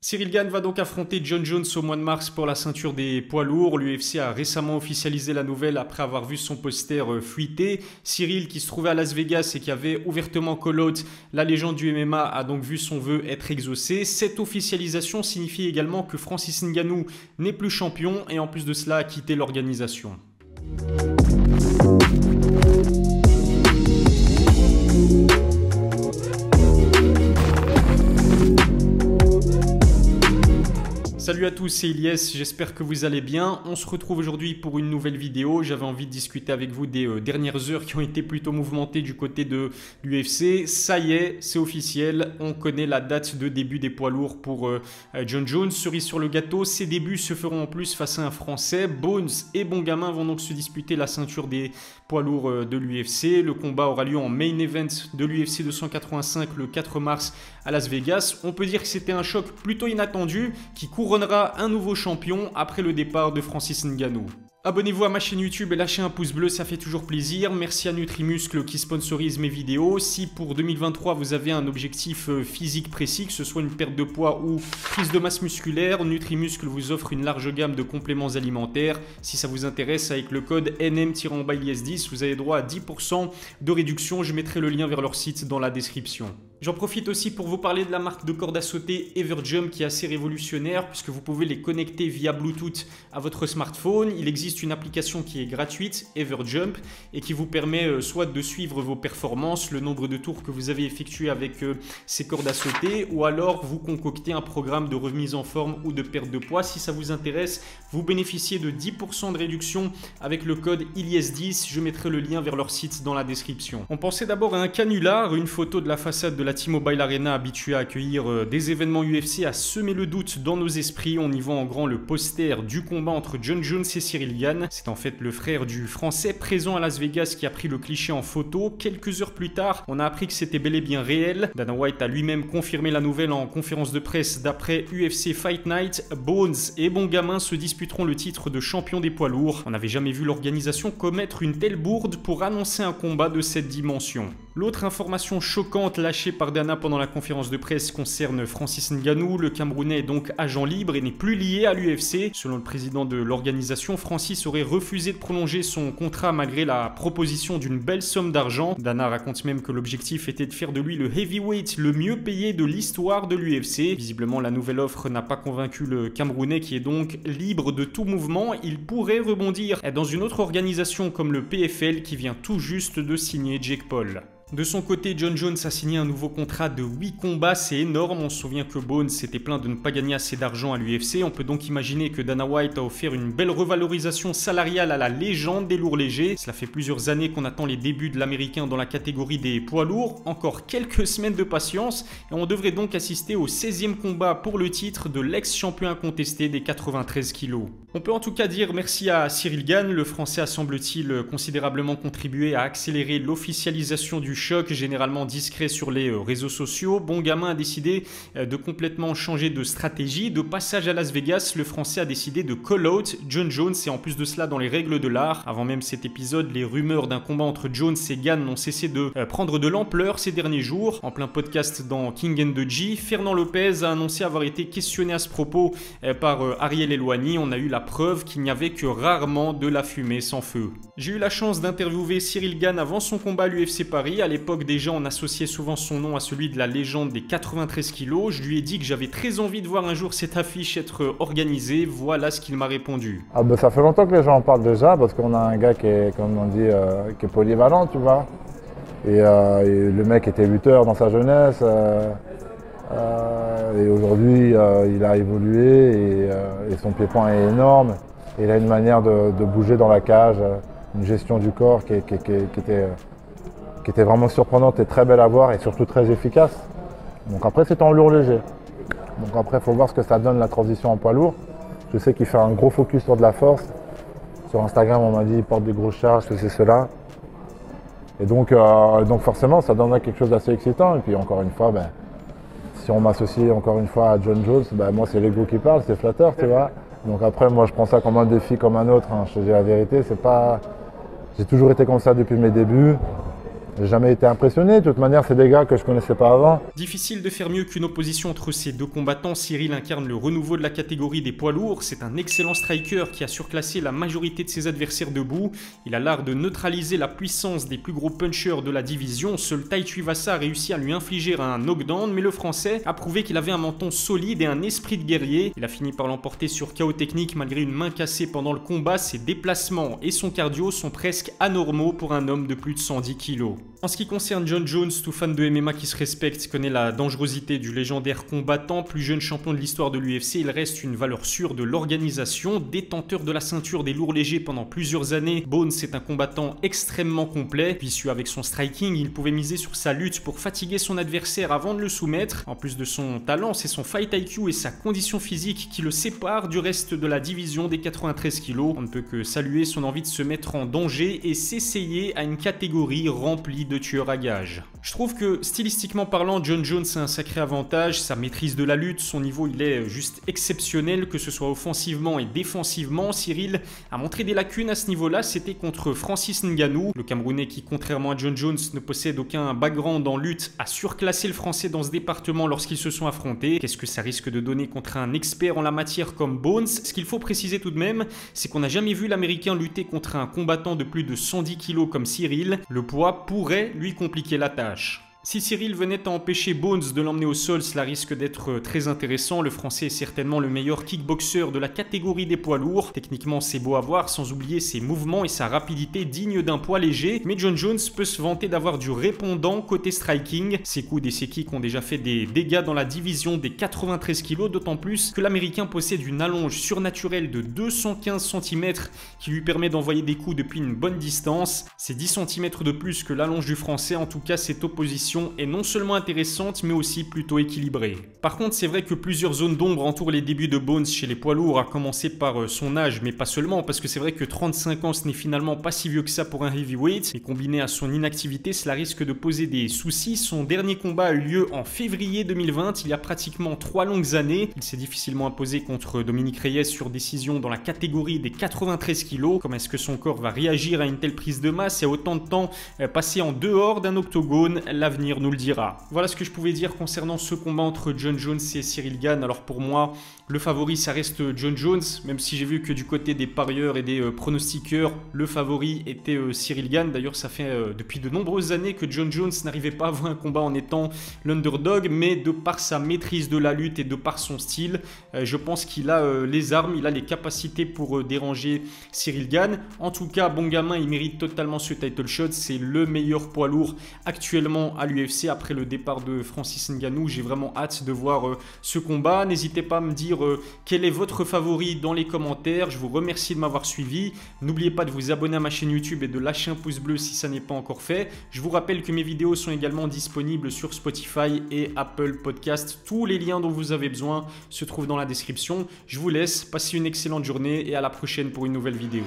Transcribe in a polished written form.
Cyril Gane va donc affronter Jon Jones au mois de mars pour la ceinture des poids lourds. L'UFC a récemment officialisé la nouvelle après avoir vu son poster fuiter. Cyril, qui se trouvait à Las Vegas et qui avait ouvertement call-out la légende du MMA, a donc vu son vœu être exaucé. Cette officialisation signifie également que Francis Ngannou n'est plus champion et en plus de cela a quitté l'organisation. Salut à tous, c'est Ilyes, j'espère que vous allez bien. On se retrouve aujourd'hui pour une nouvelle vidéo. J'avais envie de discuter avec vous des dernières heures qui ont été plutôt mouvementées du côté de l'UFC. Ça y est, c'est officiel, on connaît la date de début des poids lourds pour Jon Jones. Cerise sur le gâteau, ses débuts se feront en plus face à un Français. Bones et Bongamin vont donc se disputer la ceinture des poids lourds de l'UFC. Le combat aura lieu en main event de l'UFC 285 le 4 mars à Las Vegas. On peut dire que c'était un choc plutôt inattendu qui couronnera un nouveau champion après le départ de Francis Ngannou. Abonnez-vous à ma chaîne YouTube et lâchez un pouce bleu, ça fait toujours plaisir. Merci à Nutrimuscle qui sponsorise mes vidéos. Si pour 2023 vous avez un objectif physique précis, que ce soit une perte de poids ou prise de masse musculaire, Nutrimuscle vous offre une large gamme de compléments alimentaires. Si ça vous intéresse, avec le code NM-ILIES10, vous avez droit à 10% de réduction. Je mettrai le lien vers leur site dans la description. J'en profite aussi pour vous parler de la marque de corde à sauter Everjump qui est assez révolutionnaire puisque vous pouvez les connecter via Bluetooth à votre smartphone. Il existe une application qui est gratuite, Everjump, et qui vous permet soit de suivre vos performances, le nombre de tours que vous avez effectué avec ces cordes à sauter, ou alors vous concoctez un programme de remise en forme ou de perte de poids. Si ça vous intéresse, vous bénéficiez de 10% de réduction avec le code ILIES10. Je mettrai le lien vers leur site dans la description. On pensait d'abord à un canular, une photo de la façade de la T-Mobile Arena habituée à accueillir des événements UFC a semé le doute dans nos esprits. On y voit en grand le poster du combat entre Jon Jones et Cyril Gane. C'est en fait le frère du Français présent à Las Vegas qui a pris le cliché en photo. Quelques heures plus tard, on a appris que c'était bel et bien réel. Dana White a lui-même confirmé la nouvelle en conférence de presse. D'après UFC Fight Night, Bones et Bongamin se disputeront le titre de champion des poids lourds. On n'avait jamais vu l'organisation commettre une telle bourde pour annoncer un combat de cette dimension. L'autre information choquante lâchée par Dana pendant la conférence de presse concerne Francis Ngannou. Le Camerounais est donc agent libre et n'est plus lié à l'UFC. Selon le président de l'organisation, Francis aurait refusé de prolonger son contrat malgré la proposition d'une belle somme d'argent. Dana raconte même que l'objectif était de faire de lui le heavyweight le mieux payé de l'histoire de l'UFC. Visiblement, la nouvelle offre n'a pas convaincu le Camerounais qui est donc libre de tout mouvement. Il pourrait rebondir dans une autre organisation comme le PFL qui vient tout juste de signer Jake Paul. De son côté, Jon Jones a signé un nouveau contrat de 8 combats, c'est énorme. On se souvient que Bones s'était plaint de ne pas gagner assez d'argent à l'UFC. On peut donc imaginer que Dana White a offert une belle revalorisation salariale à la légende des lourds légers. Cela fait plusieurs années qu'on attend les débuts de l'américain dans la catégorie des poids lourds. Encore quelques semaines de patience et on devrait donc assister au 16e combat pour le titre de l'ex-champion incontesté des 93 kilos. On peut en tout cas dire merci à Cyril Gane. Le Français a semble-t-il considérablement contribué à accélérer l'officialisation du choc, généralement discret sur les réseaux sociaux. Bongamin a décidé de complètement changer de stratégie. De passage à Las Vegas, le Français a décidé de call-out Jon Jones et en plus de cela dans les règles de l'art. Avant même cet épisode, les rumeurs d'un combat entre Jones et Gane n'ont cessé de prendre de l'ampleur ces derniers jours. En plein podcast dans King and the G, Fernand Lopez a annoncé avoir été questionné à ce propos par Ariel Helwani. On a eu la preuve qu'il n'y avait que rarement de la fumée sans feu. J'ai eu la chance d'interviewer Cyril Gane avant son combat à l'UFC Paris. À l'époque déjà, on associait souvent son nom à celui de la légende des 93 kilos. Je lui ai dit que j'avais très envie de voir un jour cette affiche être organisée. Voilà ce qu'il m'a répondu. Ah ben, ça fait longtemps que les gens en parlent déjà parce qu'on a un gars qui est, comme on dit, qui est polyvalent, tu vois. Et le mec était lutteur dans sa jeunesse. Et aujourd'hui, il a évolué et son pied-point est énorme. Et il a une manière de bouger dans la cage, une gestion du corps qui était vraiment surprenante et très belle à voir et surtout très efficace. Donc après, c'est en lourd léger. Donc après, il faut voir ce que ça donne la transition en poids lourd. Je sais qu'il fait un gros focus sur de la force. Sur Instagram, on m'a dit qu'il porte des grosses charges, ceci, cela. Et donc forcément, ça donnerait quelque chose d'assez excitant. Et puis encore une fois, si on m'associe encore une fois à Jon Jones, moi c'est l'ego qui parle, c'est flatteur, tu vois. Donc après, moi je prends ça comme un défi comme un autre, hein. Je te dis la vérité, c'est pas... J'ai toujours été comme ça depuis mes débuts. J'ai jamais été impressionné. De toute manière, c'est des gars que je connaissais pas avant. Difficile de faire mieux qu'une opposition entre ces deux combattants. Cyril incarne le renouveau de la catégorie des poids lourds. C'est un excellent striker qui a surclassé la majorité de ses adversaires debout. Il a l'art de neutraliser la puissance des plus gros punchers de la division. Seul Tai Tuivasa a réussi à lui infliger un knockdown, mais le Français a prouvé qu'il avait un menton solide et un esprit de guerrier. Il a fini par l'emporter sur KO technique malgré une main cassée pendant le combat. Ses déplacements et son cardio sont presque anormaux pour un homme de plus de 110 kg. En ce qui concerne Jon Jones, tout fan de MMA qui se respecte connaît la dangerosité du légendaire combattant. Plus jeune champion de l'histoire de l'UFC, il reste une valeur sûre de l'organisation. Détenteur de la ceinture des lourds légers pendant plusieurs années, Bones est un combattant extrêmement complet. Vicieux avec son striking, il pouvait miser sur sa lutte pour fatiguer son adversaire avant de le soumettre. En plus de son talent, c'est son fight IQ et sa condition physique qui le séparent du reste de la division des 93 kg. On ne peut que saluer son envie de se mettre en danger et s'essayer à une catégorie remplie de tueurs à gages. Je trouve que stylistiquement parlant, Jon Jones a un sacré avantage, sa maîtrise de la lutte, son niveau il est juste exceptionnel, que ce soit offensivement et défensivement. Cyril a montré des lacunes à ce niveau-là, c'était contre Francis Ngannou, le Camerounais qui, contrairement à Jon Jones, ne possède aucun background en lutte, a surclassé le Français dans ce département lorsqu'ils se sont affrontés. Qu'est-ce que ça risque de donner contre un expert en la matière comme Bones? Ce qu'il faut préciser tout de même, c'est qu'on n'a jamais vu l'Américain lutter contre un combattant de plus de 110 kg comme Cyril. Le poids pourrait lui compliquer la tâche. Si Cyril venait à empêcher Bones de l'emmener au sol, cela risque d'être très intéressant. Le Français est certainement le meilleur kickboxer de la catégorie des poids lourds. Techniquement, c'est beau à voir, sans oublier ses mouvements et sa rapidité dignes d'un poids léger. Mais Jon Jones peut se vanter d'avoir du répondant côté striking. Ses coudes et ses kicks ont déjà fait des dégâts dans la division des 93 kg, d'autant plus que l'Américain possède une allonge surnaturelle de 215 cm qui lui permet d'envoyer des coups depuis une bonne distance. C'est 10 cm de plus que l'allonge du Français. En tout cas, cette opposition est non seulement intéressante mais aussi plutôt équilibrée. Par contre, c'est vrai que plusieurs zones d'ombre entourent les débuts de Bones chez les poids lourds, à commencer par son âge, mais pas seulement, parce que c'est vrai que 35 ans ce n'est finalement pas si vieux que ça pour un heavyweight, et combiné à son inactivité, cela risque de poser des soucis. Son dernier combat a eu lieu en février 2020, il y a pratiquement 3 longues années. Il s'est difficilement imposé contre Dominique Reyes sur décision dans la catégorie des 93 kg. Comment est-ce que son corps va réagir à une telle prise de masse et à autant de temps passé en dehors d'un octogone? L'avenir nous le dira. Voilà ce que je pouvais dire concernant ce combat entre Jon Jones et Cyril Gane. Alors pour moi, le favori ça reste Jon Jones, même si j'ai vu que du côté des parieurs et des pronostiqueurs, le favori était Cyril Gane. D'ailleurs, ça fait depuis de nombreuses années que Jon Jones n'arrivait pas à avoir un combat en étant l'underdog, mais de par sa maîtrise de la lutte et de par son style, je pense qu'il a les armes, il a les capacités pour déranger Cyril Gane. En tout cas, bon gamin, il mérite totalement ce title shot. C'est le meilleur poids lourd actuellement à l'UFC après le départ de Francis Ngannou. J'ai vraiment hâte de voir ce combat. N'hésitez pas à me dire quel est votre favori dans les commentaires. Je vous remercie de m'avoir suivi. N'oubliez pas de vous abonner à ma chaîne YouTube et de lâcher un pouce bleu si ça n'est pas encore fait. Je vous rappelle que mes vidéos sont également disponibles sur Spotify et Apple Podcast. Tous les liens dont vous avez besoin se trouvent dans la description. Je vous laisse, passez une excellente journée et à la prochaine pour une nouvelle vidéo.